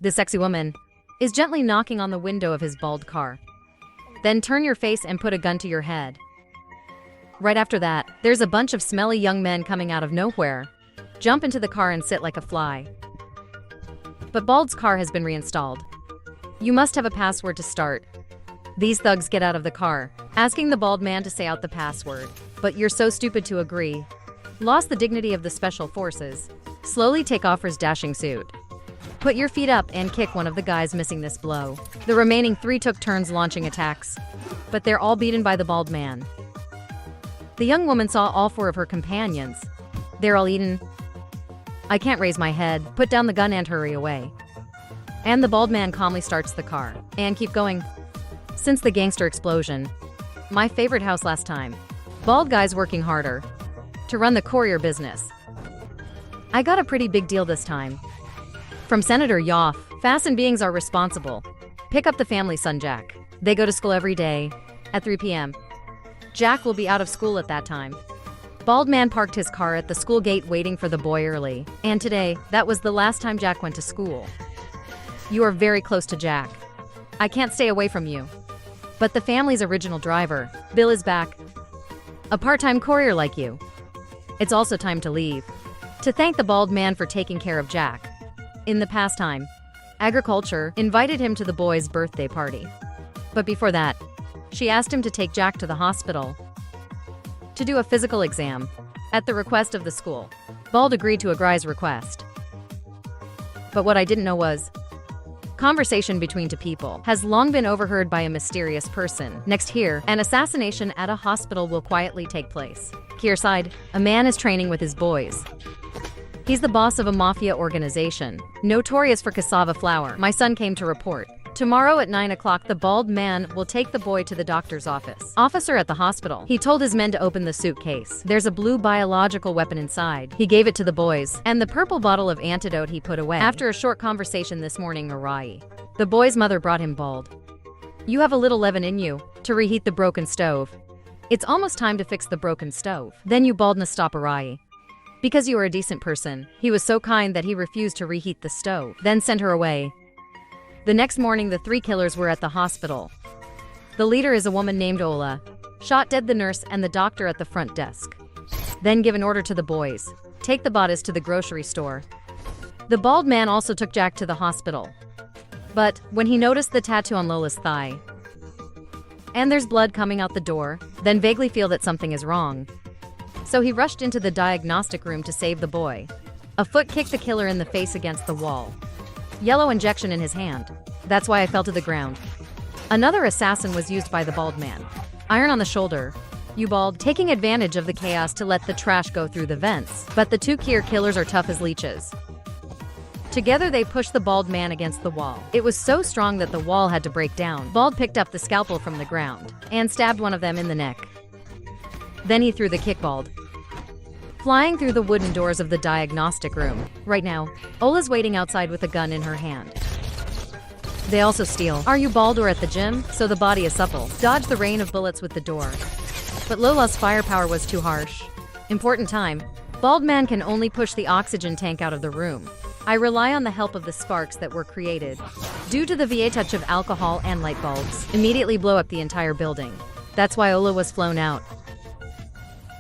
The sexy woman is gently knocking on the window of his bald car. Then turn your face and put a gun to your head. Right after that, there's a bunch of smelly young men coming out of nowhere. Jump into the car and sit like a fly. But Bald's car has been reinstalled. You must have a password to start. These thugs get out of the car, asking the bald man to say out the password. But you're so stupid to agree. Lost the dignity of the special forces. Slowly take off his dashing suit. Put your feet up and kick one of the guys missing this blow. The remaining 3 took turns launching attacks. But they're all beaten by the bald man. The young woman saw all 4 of her companions. They're all eaten. I can't raise my head, put down the gun and hurry away. And the bald man calmly starts the car. And keep going. Since the gangster explosion, my favorite house last time. Bald guys working harder to run the courier business. I got a pretty big deal this time. From Senator Yoff, Fasten Beings are responsible. Pick up the family son Jack. They go to school every day at 3 p.m. Jack will be out of school at that time. Bald man parked his car at the school gate waiting for the boy early. And today, that was the last time Jack went to school. You are very close to Jack. I can't stay away from you. But the family's original driver, Bill, is back. A part-time courier like you. It's also time to leave. To thank the bald man for taking care of Jack. In the past time, Agriculture invited him to the boy's birthday party. But before that, she asked him to take Jack to the hospital to do a physical exam. At the request of the school, Bald agreed to Agrai's request. But what I didn't know was, conversation between 2 people has long been overheard by a mysterious person. Next here, an assassination at a hospital will quietly take place. Kierside, a man is training with his boys. He's the boss of a mafia organization, notorious for cassava flour. My son came to report. Tomorrow at 9 o'clock, the bald man will take the boy to the doctor's office. Officer at the hospital. He told his men to open the suitcase. There's a blue biological weapon inside. He gave it to the boys, and the purple bottle of antidote he put away. After a short conversation this morning, Arai, the boy's mother, brought him Bald. You have a little leaven in you to reheat the broken stove. It's almost time to fix the broken stove. Then you baldness stop Arai. Because you are a decent person, he was so kind that he refused to reheat the stove, then sent her away. The next morning, the 3 killers were at the hospital. The leader is a woman named Ola. Shot dead the nurse and the doctor at the front desk. Then give an order to the boys. Take the bodies to the grocery store. The bald man also took Jack to the hospital. But when he noticed the tattoo on Lola's thigh, and there's blood coming out the door, then vaguely feel that something is wrong. So he rushed into the diagnostic room to save the boy. A foot kicked the killer in the face against the wall. Yellow injection in his hand. That's why I fell to the ground. Another assassin was used by the bald man. Iron on the shoulder. You bald, taking advantage of the chaos to let the trash go through the vents. But the 2 killers are tough as leeches. Together they pushed the bald man against the wall. It was so strong that the wall had to break down. Bald picked up the scalpel from the ground and stabbed one of them in the neck. Then he threw the kick Bald, flying through the wooden doors of the diagnostic room. Right now, Ola's waiting outside with a gun in her hand. They also steal. Are you bald or at the gym? So the body is supple. Dodge the rain of bullets with the door. But Lola's firepower was too harsh. Important time. Bald man can only push the oxygen tank out of the room. I rely on the help of the sparks that were created due to the VA touch of alcohol and light bulbs. Immediately blow up the entire building. That's why Ola was flown out.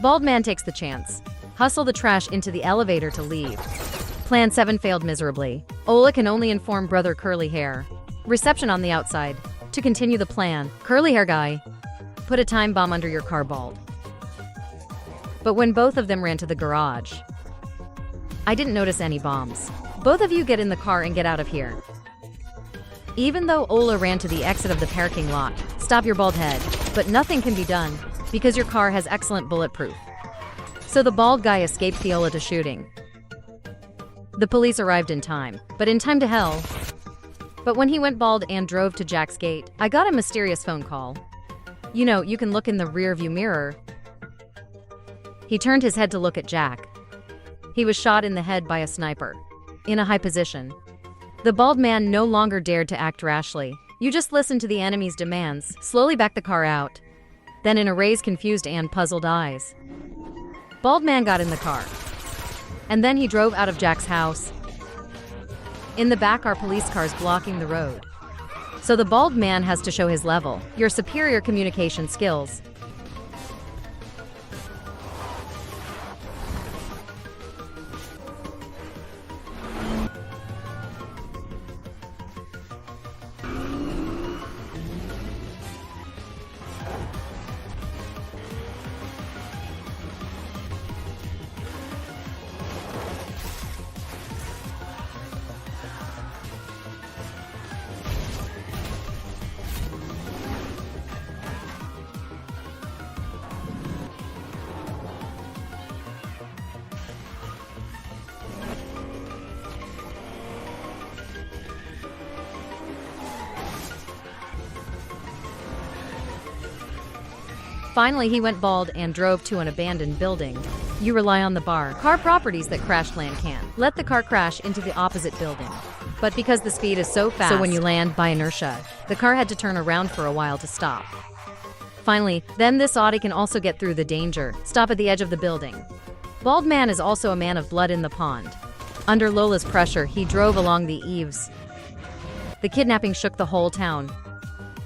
Bald man takes the chance. Hustle the trash into the elevator to leave. Plan 7 failed miserably. Ola can only inform brother Curly Hair. Reception on the outside. To continue the plan, Curly Hair guy, put a time bomb under your car Bald. But when both of them ran to the garage, I didn't notice any bombs. Both of you get in the car and get out of here. Even though Ola ran to the exit of the parking lot, stop your bald head. But nothing can be done because your car has excellent bulletproof. So the bald guy escaped the Ola to shooting. The police arrived in time, but in time to hell. But when he went bald and drove to Jack's gate, I got a mysterious phone call. You know, you can look in the rearview mirror. He turned his head to look at Jack. He was shot in the head by a sniper, in a high position. The bald man no longer dared to act rashly. You just listened to the enemy's demands, slowly back the car out. Then in Array's confused and puzzled eyes, Bald man got in the car. And then he drove out of Jack's house. In the back are police cars blocking the road. So the bald man has to show his level, your superior communication skills. Finally, he went bald and drove to an abandoned building. You rely on the car properties that crash land can. Let the car crash into the opposite building. But because the speed is so fast, so when you land by inertia, the car had to turn around for a while to stop. Finally, then this Audi can also get through the danger. Stop at the edge of the building. Bald man is also a man of blood in the pond. Under Lola's pressure, he drove along the eaves. The kidnapping shook the whole town.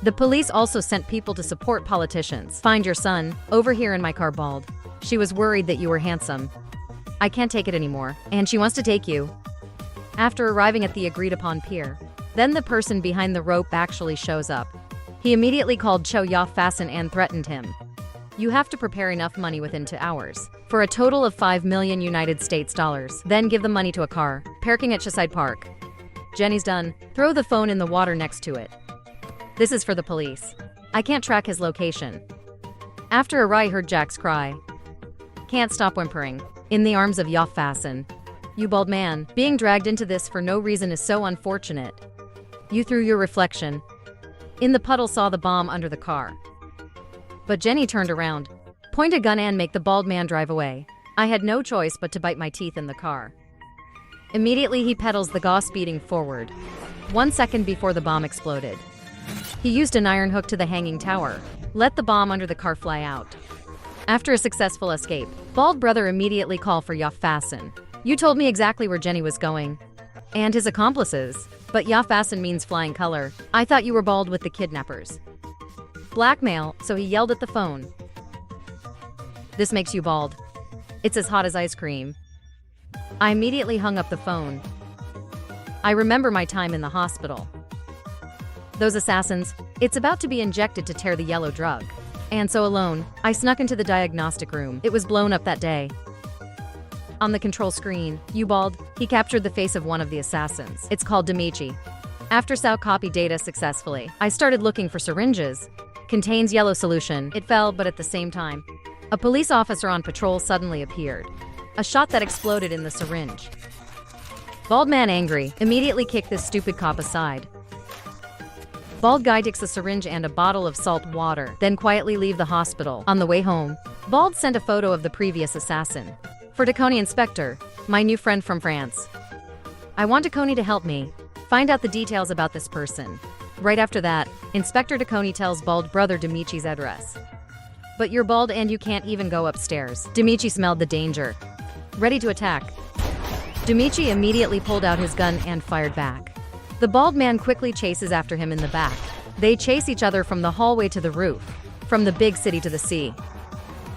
The police also sent people to support politicians. Find your son, over here in my car bald. She was worried that you were handsome. I can't take it anymore, and she wants to take you. After arriving at the agreed-upon pier, then the person behind the rope actually shows up. He immediately called Cho Ya-Fasen and threatened him. You have to prepare enough money within 2 hours, for a total of 5 million United States dollars. Then give the money to a car, parking at Shaside Park. Jenny's done. Throw the phone in the water next to it. This is for the police. I can't track his location. After Arai heard Jack's cry. Can't stop whimpering. In the arms of Ya-Fasen. You bald man, being dragged into this for no reason is so unfortunate. You threw your reflection. In the puddle saw the bomb under the car. But Jenny turned around, point a gun and make the bald man drive away. I had no choice but to bite my teeth in the car. Immediately he pedals the gas speeding forward. 1 second before the bomb exploded. He used an iron hook to the hanging tower, let the bomb under the car fly out. After a successful escape, bald brother immediately called for Ya-Fasen. You told me exactly where Jenny was going. And his accomplices. But Ya-Fasen means flying color. I thought you were bald with the kidnappers. Blackmail, so he yelled at the phone. This makes you bald. It's as hot as ice cream. I immediately hung up the phone. I remember my time in the hospital. Those assassins, it's about to be injected to tear the yellow drug. And so alone, I snuck into the diagnostic room. It was blown up that day. On the control screen, you bald, he captured the face of one of the assassins. It's called Demichi. After Sao copied data successfully, I started looking for syringes. Contains yellow solution. It fell, but at the same time, a police officer on patrol suddenly appeared. A shot that exploded in the syringe. Bald man angry, immediately kicked this stupid cop aside. Bald guy takes a syringe and a bottle of salt water, then quietly leave the hospital. On the way home, Bald sent a photo of the previous assassin. For Taconi Inspector, my new friend from France. I want Taconi to help me find out the details about this person. Right after that, Inspector Taconi tells bald brother Demichi's address. But you're bald and you can't even go upstairs. Demichi smelled the danger. Ready to attack. Demichi immediately pulled out his gun and fired back. The bald man quickly chases after him in the back. They chase each other from the hallway to the roof, from the big city to the sea.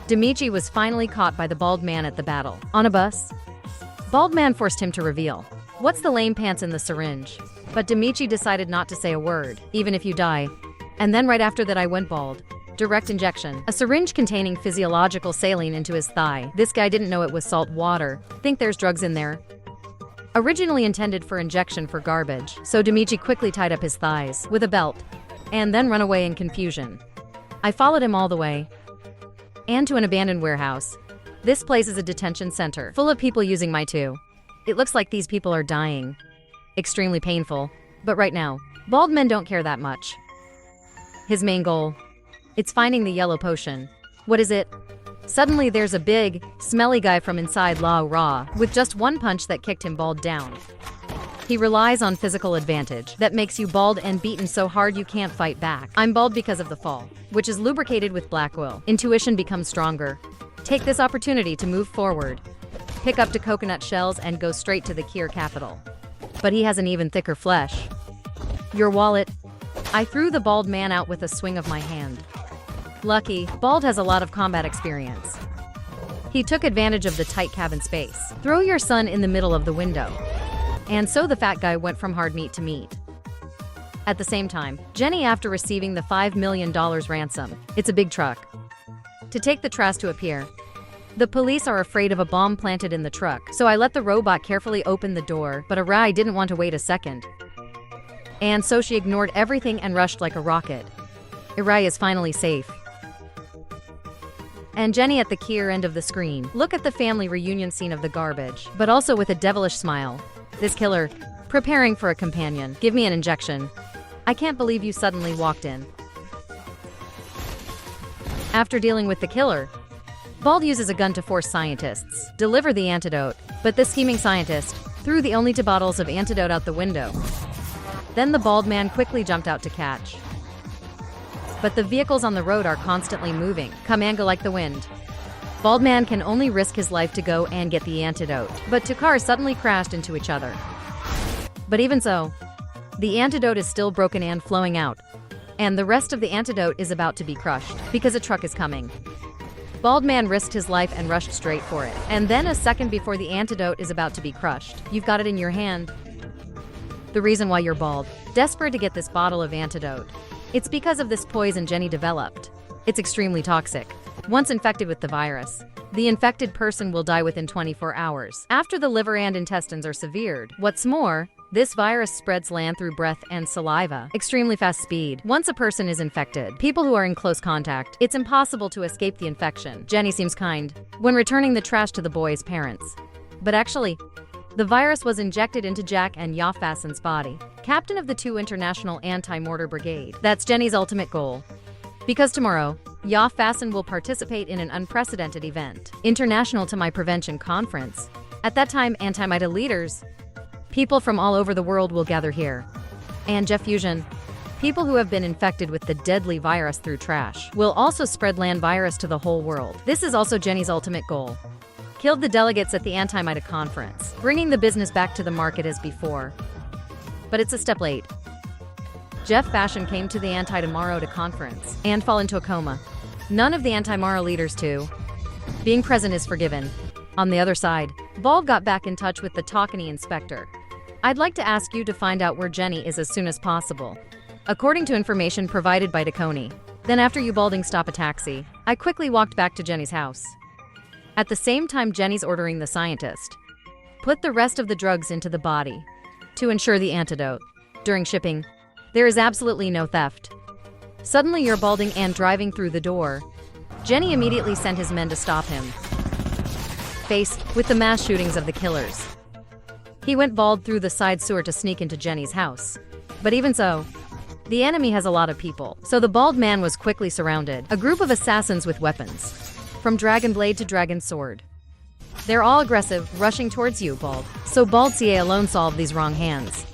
Demichi was finally caught by the bald man at the battle. On a bus, bald man forced him to reveal, what's the lame pants in the syringe? But Demichi decided not to say a word, even if you die. And then right after that I went bald. Direct injection. A syringe containing physiological saline into his thigh. This guy didn't know it was salt water. Think there's drugs in there. Originally intended for injection for garbage, so Demichi quickly tied up his thighs with a belt, and then run away in confusion. I followed him all the way, and to an abandoned warehouse. This place is a detention center, full of people using my two. It looks like these people are dying. Extremely painful, but right now, bald men don't care that much. His main goal, it's finding the yellow potion. What is it? Suddenly there's a big, smelly guy from inside La Ra, with just one punch that kicked him bald down. He relies on physical advantage that makes you bald and beaten so hard you can't fight back. I'm bald because of the fall, which is lubricated with black oil. Intuition becomes stronger. Take this opportunity to move forward. Pick up the coconut shells and go straight to the Kir capital. but he has an even thicker flesh. Your wallet? I threw the bald man out with a swing of my hand. Lucky, Bald has a lot of combat experience. He took advantage of the tight cabin space. Throw your son in the middle of the window. And so the fat guy went from hard meat to meat. At the same time, Jenny, after receiving the $5 million ransom, it's a big truck, to take the trash to appear. The police are afraid of a bomb planted in the truck, so I let the robot carefully open the door, but Arai didn't want to wait a second. And so she ignored everything and rushed like a rocket. Arai is finally safe. And Jenny at the key end of the screen. Look at the family reunion scene of the garbage, but also with a devilish smile. This killer, preparing for a companion. Give me an injection. I can't believe you suddenly walked in. After dealing with the killer, Bald uses a gun to force scientists deliver the antidote, but the scheming scientist threw the only two bottles of antidote out the window. Then the bald man quickly jumped out to catch. But the vehicles on the road are constantly moving, come and go like the wind. Bald man can only risk his life to go and get the antidote, but two cars suddenly crashed into each other. But even so, the antidote is still broken and flowing out, and the rest of the antidote is about to be crushed, because a truck is coming. Bald man risked his life and rushed straight for it, and then a second before the antidote is about to be crushed, you've got it in your hand. The reason why you're bald, desperate to get this bottle of antidote. It's because of this poison Jenny developed. It's extremely toxic. Once infected with the virus, the infected person will die within 24 hours, after the liver and intestines are severed. What's more, this virus spreads land through breath and saliva, extremely fast speed. Once a person is infected, people who are in close contact, it's impossible to escape the infection. Jenny seems kind when returning the trash to the boy's parents. But actually, the virus was injected into Jack and Fasen's body, captain of the 2 International Anti-Mortar Brigade. That's Jenny's ultimate goal. Because tomorrow, Fasen will participate in an unprecedented event, International to My Prevention Conference. At that time, anti-MITA leaders, people from all over the world will gather here. And Jeff Fusion, people who have been infected with the deadly virus through trash, will also spread land virus to the whole world. This is also Jenny's ultimate goal. Killed the delegates at the anti-MITA conference, bringing the business back to the market as before. But it's a step late. Jeff Fashion came to the anti-Tomorrow conference and fall into a coma. None of the anti-Mara leaders too. Being present is forgiven. On the other side, Bald got back in touch with the Tokani inspector. I'd like to ask you to find out where Jenny is as soon as possible. According to information provided by Tokani. Then after you Balding stop a taxi, I quickly walked back to Jenny's house. At the same time Jenny's ordering the scientist put the rest of the drugs into the body to ensure the antidote. During shipping, there is absolutely no theft. Suddenly you're Balding and driving through the door. Jenny immediately sent his men to stop him. Faced with the mass shootings of the killers, he went bald through the side sewer to sneak into Jenny's house. But even so, the enemy has a lot of people, so the bald man was quickly surrounded. A group of assassins with weapons, from dragon blade to dragon sword. They're all aggressive, rushing towards you, Bald. So Bald CA alone solved these wrong hands.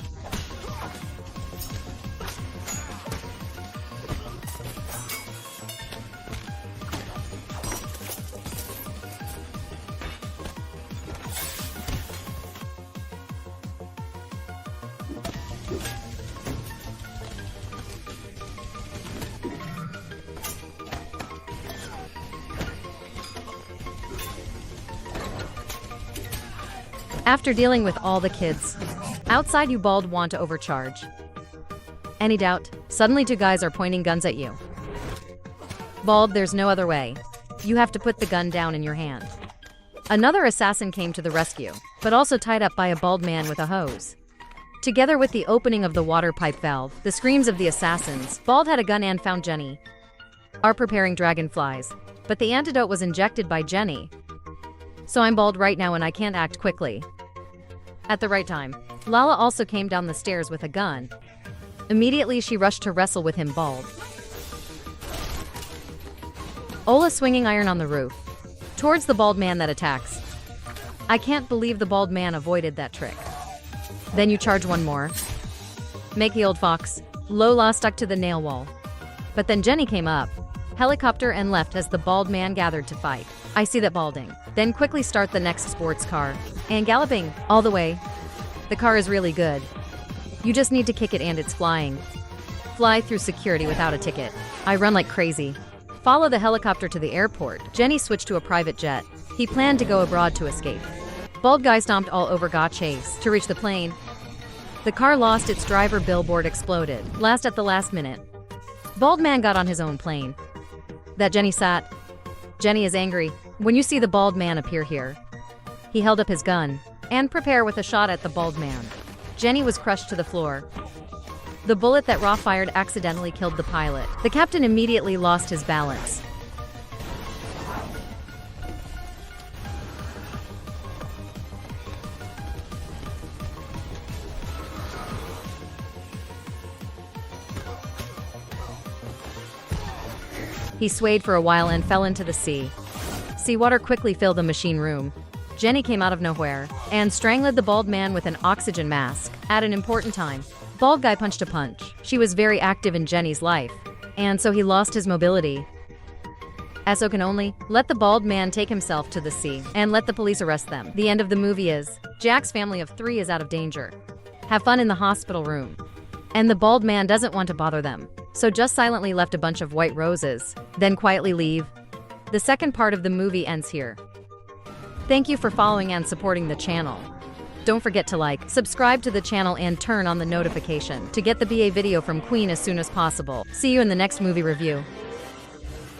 After dealing with all the kids, outside you Bald want to overcharge. Any doubt? Suddenly 2 guys are pointing guns at you. Bald, there's no other way. You have to put the gun down in your hand. Another assassin came to the rescue, but also tied up by a bald man with a hose. Together with the opening of the water pipe valve, the screams of the assassins, Bald had a gun and found Jenny. Are preparing dragonflies, but the antidote was injected by Jenny. So I'm Bald right now and I can't act quickly. At the right time, Lala also came down the stairs with a gun. Immediately she rushed to wrestle with him Bald. Ola swinging iron on the roof, towards the bald man that attacks. I can't believe the bald man avoided that trick. Then you charge one more. Make the old fox. Lola stuck to the nail wall. But then Jenny came up, helicopter and left as the bald man gathered to fight. I see that Balding. Then quickly start the next sports car. And galloping all the way. The car is really good. You just need to kick it and it's flying. Fly through security without a ticket. I run like crazy. Follow the helicopter to the airport. Jenny switched to a private jet. He planned to go abroad to escape. Bald guy stomped all over got chase to reach the plane. The car lost its driver, billboard exploded. At the last minute. Bald man got on his own plane. That Jenny sat. Jenny is angry when you see the bald man appear here. He held up his gun and prepare with a shot at the bald man. Jenny was crushed to the floor. The bullet that Raw fired accidentally killed the pilot. The captain immediately lost his balance. He swayed for a while and fell into the sea. Seawater quickly filled the machine room. Jenny came out of nowhere and strangled the bald man with an oxygen mask at an important time. Bald guy punched a punch. She was very active in Jenny's life, and so he lost his mobility. So can only let the bald man take himself to the sea and let the police arrest them. The end of the movie is Jack's family of 3 is out of danger. Have fun in the hospital room. And the bald man doesn't want to bother them, so just silently left a bunch of white roses, then quietly leave. The second part of the movie ends here. Thank you for following and supporting the channel. Don't forget to like, subscribe to the channel and turn on the notification to get the BA video from Queen as soon as possible. See you in the next movie review.